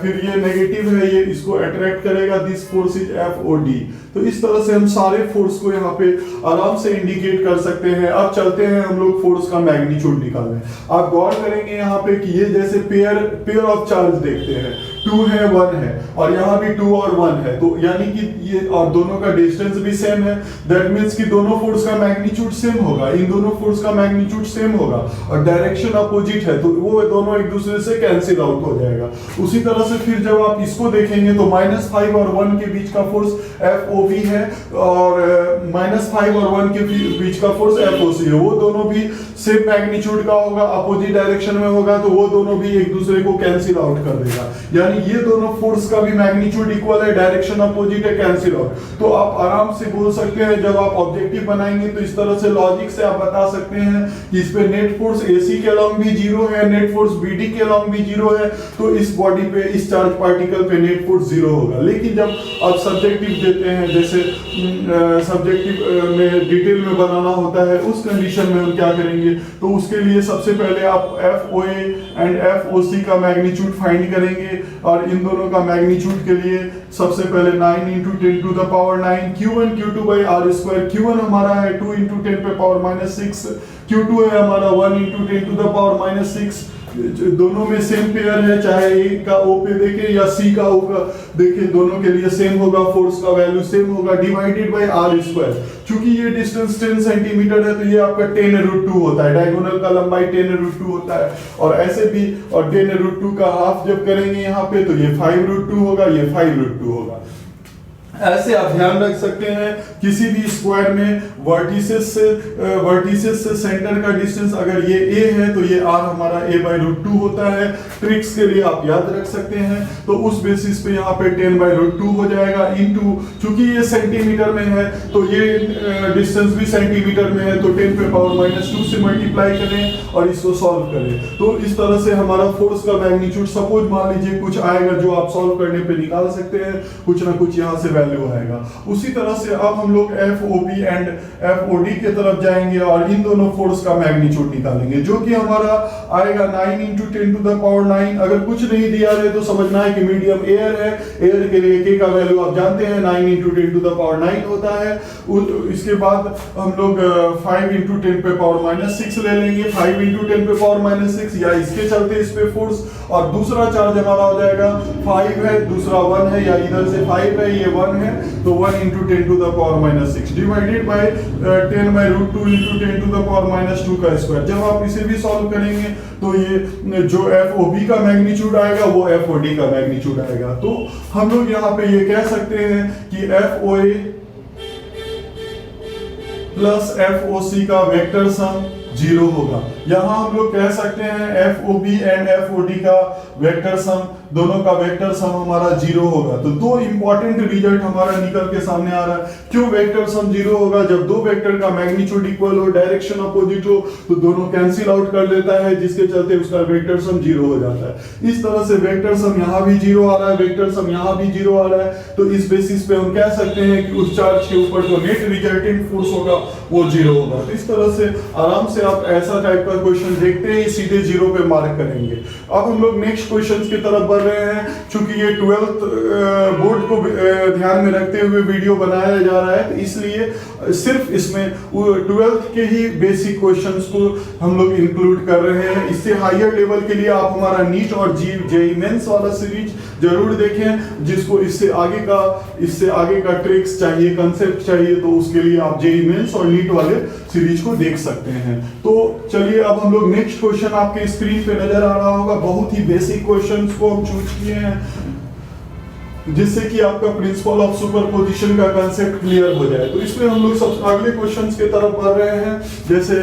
फिर ये नेगेटिव है, ये इसको अट्रैक्ट करेगा। This force is F O D. तो इस तरह से हम सारे फोर्स को यहाँ पे आराम से इंडिकेट कर सकते हैं। अब चलते हैं हम लोग फोर्स का मैग्नीट्यूड निकालने। आप गौर करेंगे यहाँ पे कि ये जैसे पेयर ऑफ चार्ज देखते हैं, 2 है 1 है और यहाँ भी 2 और 1 है, तो यानी कि ये और दोनों का डिस्टेंस भी सेम है। दैट मींस कि दोनों फोर्स का मैग्नीट्यूड सेम होगा, इन दोनों फोर्स का मैग्नीट्यूड सेम होगा और डायरेक्शन अपोजिट है, तो वो दोनों एक दूसरे से कैंसिल आउट हो जाएगा। उसी तरह से फिर जब आप इसको देखेंगे तो -5 और 1 के बीच का फोर्स एफ ओ बी है और -5 और 1 के बीच का फोर्स एफ ओ सी है, वो दोनों भी सेम मैग्नीट्यूड का होगा, अपोजिट डायरेक्शन में होगा, तो वो दोनों भी एक दूसरे को कैंसिल आउट कर देगा। यानी ये दोनों फोर्स का भी मैग्नीट्यूड इक्वल है, डायरेक्शन अपोजिट है, कैंसिल आउट। तो आप आराम से बोल सकते हैं, जब आप ऑब्जेक्टिव बनाएंगे तो इस तरह से लॉजिक से आप बता सकते हैं कि इस पे नेट फोर्स एसी के अलॉन्ग भी 0 है, नेट फोर्स बीडी के अलॉन्ग भी 0 है, तो इस बॉडी पे, इस चार्ज पार्टिकल पे नेट फोर्स 0 होगा। लेकिन जब आप सब्जेक्टिव देते हैं, जैसे सब्जेक्टिव में डिटेल में बनाना होता है, उस कंडीशन में हम क्या करेंगे, तो उसके लिए सबसे पहले आप F O A and F O C का मैग्नीट्यूड फाइंड करेंगे और इन दोनों का मैग्नीट्यूड के लिए सबसे पहले 9 × 10 to the power 9 Q1 Q2 by R square. Q1 हमारा है 2 × 10 पे पावर -6, Q2 है हमारा 1 × 10 टू द पावर -6। दोनों में सेम पेयर है, चाहे ए का ओ पे देखें या सी का ओ का देखें, दोनों के लिए सेम होगा, फोर्स का वैल्यू सेम होगा, डिवाइडेड बाय आर स्क्वायर। चूंकि ये डिस्टेंस 10 सेंटीमीटर है तो ये आपका 10√2 होता है, डायगोनल का लंबाई 10√2 होता है और ऐसे भी, और 10√2 का हाफ जब करेंगे यहाँ पे तो ये 5√2 होगा, ये 5√2 होगा। ऐसे आप ध्यान रख सकते हैं, किसी भी स्क्वायर में वर्टिसेस से सेंटर का डिस्टेंस अगर ये a है तो ये r हमारा a/√2 होता है। ट्रिक्स के लिए आप याद रख सकते हैं, तो उस बेसिस पे यहाँ पे 10/√2 हो जाएगा इनटू, चूंकि ये सेंटीमीटर में है तो ये डिस्टेंस भी सेंटीमीटर में है, तो 10 पे पावर -2 से मल्टीप्लाई करें और इसको सॉल्व करें। तो इस तरह से हमारा फोर्स का मैग्नीट्यूड, सपोज मान लीजिए कुछ आएगा जो आप सॉल्व करने पे निकाल सकते हैं, कुछ ना कुछ यहाँ से वैल्यू आएगा। उसी तरह से अब हम लोग FOB एंड FOD के तरफ जाएंगे और इन दोनों फोर्स का मैग्नीट्यूड निकालेंगे, जो कि हमारा आएगा 9 × 10 टू द पावर 9। अगर कुछ नहीं दिया है तो समझना है कि मीडियम एयर है, एयर के लिए K का वैल्यू आप जानते हैं 9 × 10 टू द पावर 9 होता है। इसके बाद हम लोग 5 × 10 पे पावर -6 ले लेंगे, 5 × 10 पे पावर -6, या इसके चलते इस पे फोर्स, और दूसरा चार्ज हमारा हो जाएगा 5 है, दूसरा 1 है, या इधर से 5 है, ये 1 1 है तो 1 into 10 to the power minus 6 divided by 10 by root 2 into 10 to the power minus 2 का स्क्वायर। जब आप इसे भी सॉल्व करेंगे तो ये जो एफ ओ बी का मैग्नीट्यूड आएगा वो एफ ओ डी का मैग्नीट्यूड आएगा। तो हम लोग यहाँ पे ये कह सकते हैं कि एफ ओ ए प्लस एफ ओ सी का वेक्टर सम 0 होगा। यहाँ हम लोग कह सकते हैं F O B and F O D का वेक्टर सम, दोनों का वेक्टर सम हमारा 0 होगा। तो दो इंपॉर्टेंट रिजल्ट हमारा निकल के सामने आ रहा है। क्यों वेक्टर सम 0 होगा? जब दो वेक्टर का मैग्नीट्यूड इक्वल हो, डायरेक्शन अपोजिट हो, तो दोनों कैंसिल आउट कर देता है, जिसके चलते उसका वेक्टर सम 0 हो जाता है। इस तरह से वेक्टर सम यहाँ भी 0 आ रहा है, वेक्टर सम यहाँ भी 0 आ रहा है। तो इस बेसिस पे हम कह सकते हैं कि उस चार्ज के ऊपर जो नेट रिजल्टेंट फोर्स होगा वो 0 होगा। तो इस तरह से आराम से आप ऐसा टाइप का क्वेश्चन देखते ही सीधे 0 पे मार्क करेंगे। अब हम लोग नेक्स्ट क्वेश्चंस की तरफ बढ़ रहे हैं। चूंकि ये 12th बोर्ड को ध्यान में रखते हुए वीडियो बनाया जा रहा है, तो इसलिए सिर्फ इसमें 12th के ही बेसिक क्वेश्चंस को हम लोग इंक्लूड कर रहे हैं। इससे हायर लेवल के लिए आप हमारा नीट और जेईई मेंस वाला सीरीज जरूर देखें, जिसको इससे आगे का ट्रिक्स चाहिए, कंसेप्ट चाहिए, तो उसके लिए आप जेईई मेंस और नीट वाले सीरीज को देख सकते हैं। तो चलिए अब हम लोग नेक्स्ट क्वेश्चन आपके स्क्रीन पे नजर आ रहा होगा। बहुत ही बेसिक क्वेश्चंस को हम चूज किए हैं जिससे कि आपका प्रिंसिपल ऑफ सुपरपोजिशन का कांसेप्ट क्लियर हो जाए। तो इसमें हम लोग सब अगले क्वेश्चंस की तरफ बढ़ रहे हैं। जैसे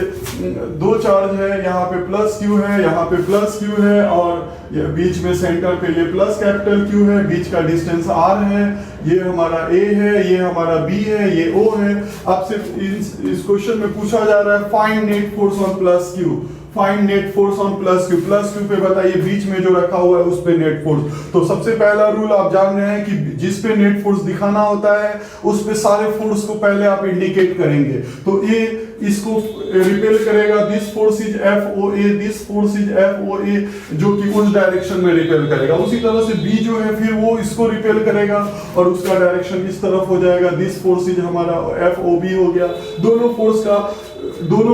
दो चार्ज है, यहाँ पे प्लस क्यू है, यहाँ पे प्लस क्यू है, और ये बीच में सेंटर पे ये प्लस कैपिटल क्यू है, बीच का डिस्टेंस आर है, ये हमारा ए है, ये हमारा बी है, ये ओ है। अब सिर्फ इस क्वेश्चन में पूछा जा रहा है find net force on plus Q. Find net force on plus Q. Plus Q पे बताइए बीच में जो रखा हुआ है उस पे नेट फोर्स। तो सबसे पहला रूल आप जान रहे हैं कि जिस पे नेट फोर्स दिखाना होता है उस पे सारे फोर्स को पहले आप इंडिकेट करेंगे। तो ये इसको रिपेल करेगा, this force is F O A, this force is F O A, जो कि उस डायरेक्शन में रिपेल करेगा। उसी तरह से बी जो है फिर वो इसको रिपेल करेगा और उसका डायरेक्शन इस तरफ हो जाएगा। दिस फोर्स इज हमारा एफ ओ बी हो गया। दोनों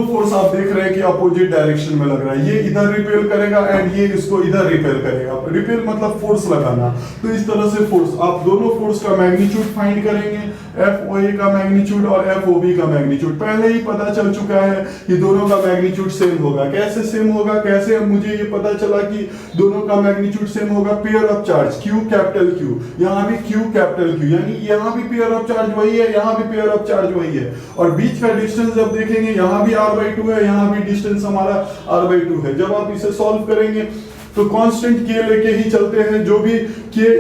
फोर्स आप देख रहे हैं कि अपोजिट डायरेक्शन में लग रहा है। ये इधर रिपेल करेगा एंड ये इसको इधर रिपेल करेगा। रिपेल मतलब फोर्स लगाना। तो इस तरह से फोर्स, आप दोनों फोर्स का मैग्नीट्यूड फाइंड करेंगे, एफ ओ ए का मैग्नीट्यूड और एफ ओ बी का मैग्नीट्यूड। पहले ही पता चल चुका है कि दोनों का मैग्नीट्यूड सेम होगा। कैसे सेम होगा? कैसे मुझे ये पता चला कि दोनों का मैग्नीट्यूड सेम होगा? Pair of charge, Q capital Q, यहाँ भी क्यू कैपिटल क्यू, यानी यहाँ भी पेयर ऑफ चार्ज वही है, यहाँ भी पेयर ऑफ चार्ज वही है। और बीच का डिस्टेंस जब देखेंगे यहाँ भी r/2 है, यहाँ भी डिस्टेंस हमारा r/2 है। जब आप इसे सॉल्व करेंगे तो कांस्टेंट k लेके ही चलते हैं। जो भी k,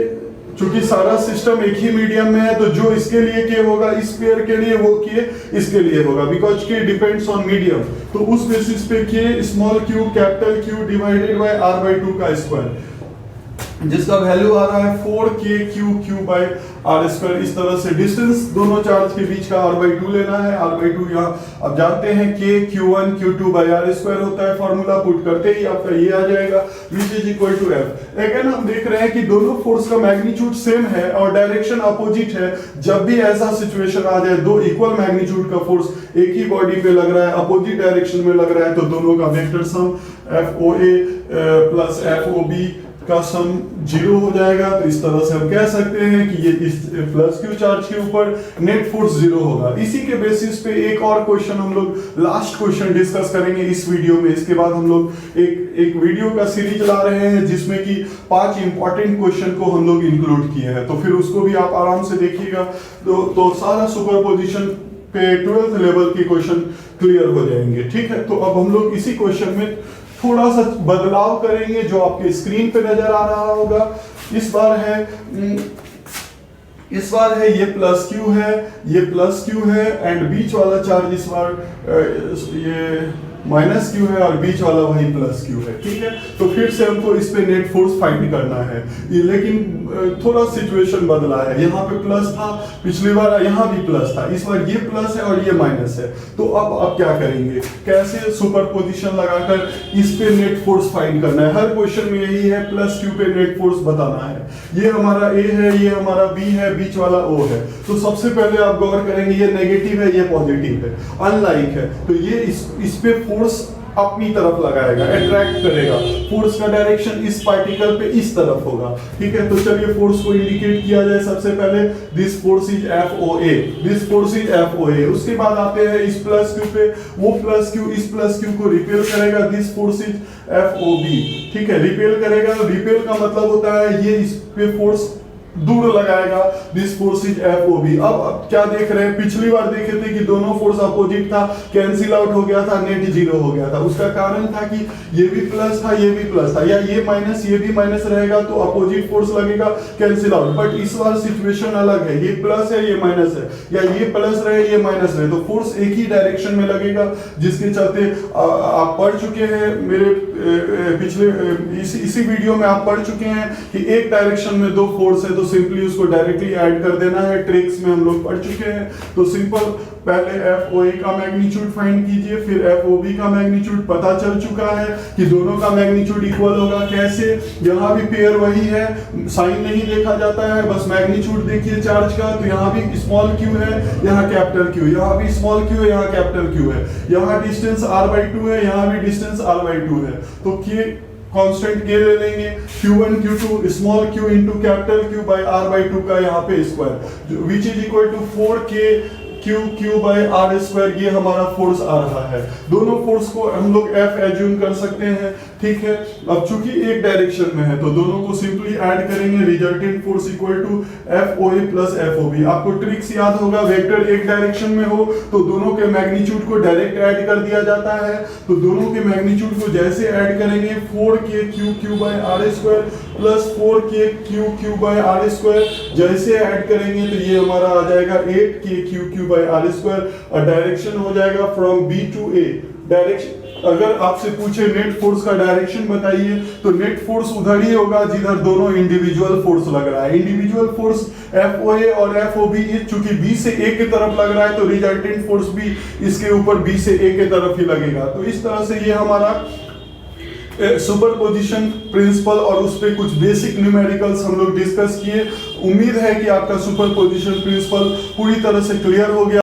चूंकि सारा सिस्टम एक ही मीडियम में है, तो जो इसके लिए k होगा इस पेयर के लिए वो k इसके लिए होगा, because k depends on medium. तो उस बेसिस पे k small q capital Q divided by r/2 का स्क्वायर, जिसका वैल्यू आ रहा है 4kq बाय आर स्क्वायर। इस तरह से डिस्टेंस दोनों चार्ज के बीच का r/2 लेना है। r/2 यहाँ अब जानते हैं k q1 q2 bye are square होता है। फॉर्मूला पुट करते ही आपका ये आ जाएगा, which is equal to f। Again हम देख रहे हैं कि दोनों फोर्स का मैग्नीट्यूड सेम है और डायरेक्शन अपोजिट है। जब भी ऐसा सिचुएशन आ जाए, दो इक्वल मैग्नीट्यूड का फोर्स एक ही बॉडी पे लग रहा है, अपोजिट डायरेक्शन में लग रहा है, तो दोनों का वेक्टर सम एफ ओ ए प्लस एफ ओ बी का सम 0 हो जाएगा। तो इस तरह से हम कह सकते हैं कि ये इस प्लस क्यू चार्ज के ऊपर नेट फोर्स 0 होगा। इसी के बेसिस पे एक और क्वेश्चन हम लोग लास्ट क्वेश्चन डिस्कस करेंगे इस वीडियो में। इसके बाद हम लोग एक वीडियो का सीरीज ला रहे हैं जिसमें कि 5 इंपॉर्टेंट क्वेश्चन को हम लोग इंक्लूड किए हैं। तो फिर उसको भी आप आराम से देखिएगा, तो सारा सुपरपोजिशन पे 12th लेवल के क्वेश्चन क्लियर हो जाएंगे। ठीक है, तो अब हम लोग इसी क्वेश्चन में थोड़ा सा बदलाव करेंगे जो आपके स्क्रीन पे नजर आ रहा होगा। इस बार है ये प्लस क्यू है, ये प्लस क्यू है एंड बीच वाला चार्ज इस बार ये माइनस क्यू है और बीच वाला वही प्लस क्यू है। ठीक है, तो फिर से हमको इस पे नेट फोर्स फाइंड करना है। लेकिन थोड़ा सिचुएशन बदला है। यहाँ पे प्लस था, पिछली बार यहाँ भी प्लस था, इस बार ये प्लस है और ये माइनस है। तो अब क्या करेंगे? कैसे सुपरपोजिशन लगाकर इस पे नेट फोर्स फाइंड करना है। हर क्वेश्चन में यही है, प्लस क्यू पे नेट फोर्स बताना है। ये हमारा ए है, ये हमारा बी है, बीच वाला ओ है। तो सबसे पहले आप गौर करेंगे ये नेगेटिव है, ये पॉजिटिव है, अनलाइक है। तो ये इस पे फोर्स अपनी तरफ लगाएगा, अट्रैक्ट करेगा। फोर्स का डायरेक्शन इस पार्टिकल पे इस तरफ होगा, ठीक है। तो चलिए फोर्स को इंडिकेट किया जाए। सबसे पहले this force is FOA, this force is FOA। उसके बाद आते हैं इस प्लस क्यू पे, वो प्लस क्यू इस प्लस क्यू को रिपेल करेगा, दिस फोर्स इज FOB, ठीक है। रिपेल करेगा, रिपेल का मतलब होता है ये इस पे फोर्स दूर लगाएगा, दिस फोर्स इज FOB। अब क्या देख रहे हैं, पिछली बार देखे थे कि दोनों फोर्स अपोजिट था, कैंसिल आउट हो गया था, नेट जीरो हो गया था। उसका कारण था कि ये भी प्लस था, ये भी प्लस था, या ये माइनस ये भी माइनस रहेगा तो अपोजिट फोर्स लगेगा, कैंसिल आउट। बट इस बार सिचुएशन अलग है, ये प्लस है ये माइनस है, या ये प्लस रहे ये माइनस रहे, तो फोर्स एक ही डायरेक्शन में लगेगा, जिसके चलते आप पढ़ चुके हैं मेरे पिछले इसी वीडियो में आप पढ़ चुके हैं कि एक डायरेक्शन में दो फोर्स है तो सिंपली उसको डायरेक्टली ऐड कर देना है। ट्रिक्स में हम लोग पढ़ चुके हैं। तो सिंपल पहले FOA का मैग्नीट्यूड फाइंड कीजिए, फिर FOB का मैग्नीट्यूड पता चल चुका है कि दोनों का मैग्नीट्यूड इक्वल होगा। कैसे, यहाँ भी पेयर वही है, साइन नहीं देखा जाता है, बस मैग्नीट्यूड देखिए चार्ज का। तो यहाँ भी स्मॉल q है, यहाँ कैपिटल Q, यहाँ भी स्मॉल q है, यहाँ कैपिटल Q है, यहाँ डिस्टेंस r/2 है, यहाँ भी डिस्टेंस r/2 है। तो कांस्टेंट के ले लेंगे, Q1 Q2 small q into capital Q by r/2 का यहाँ पे square, which is equal to 4k Q by r square. ये हमारा फोर्स आ रहा है। दोनों फोर्स को हम लोग F एज्यूम कर सकते हैं, ठीक है। अब चूंकि एक डायरेक्शन में है तो दोनों को सिंपली ऐड करेंगे, resultant force equal to FOA plus FOB। आपको ट्रिक्स याद होगा, वेक्टर एक डायरेक्शन में हो तो दोनों के मैग्नीट्यूड को डायरेक्ट ऐड कर दिया जाता है। तो दोनों के मैग्नीट्यूड को जैसे ऐड करेंगे, 4k Q by r square plus 4k Q by r square, जैसे ऐड करेंगे तो ये हमारा आ जाएगा 8k Q by r square, और डायरेक्शन हो जाएगा from B to A। Direction अगर आपसे पूछे नेट फोर्स का डायरेक्शन बताइए, तो नेट फोर्स उधर ही होगा जिधर दोनों इंडिविजुअल फोर्स लग रहा है। इंडिविजुअल फोर्स FOA और FOB, चूंकि B से A की तरफ लग रहा है तो रिजल्टेंट फोर्स भी इसके ऊपर B से A की तरफ ही लगेगा। तो इस तरह से ये हमारा सुपरपोजिशन प्रिंसिपल और उस पे कुछ बेसिक न्यूमेरिकल्स हम लोग डिस्कस किए। उम्मीद है कि आपका सुपरपोजिशन प्रिंसिपल पूरी तरह से क्लियर हो गया।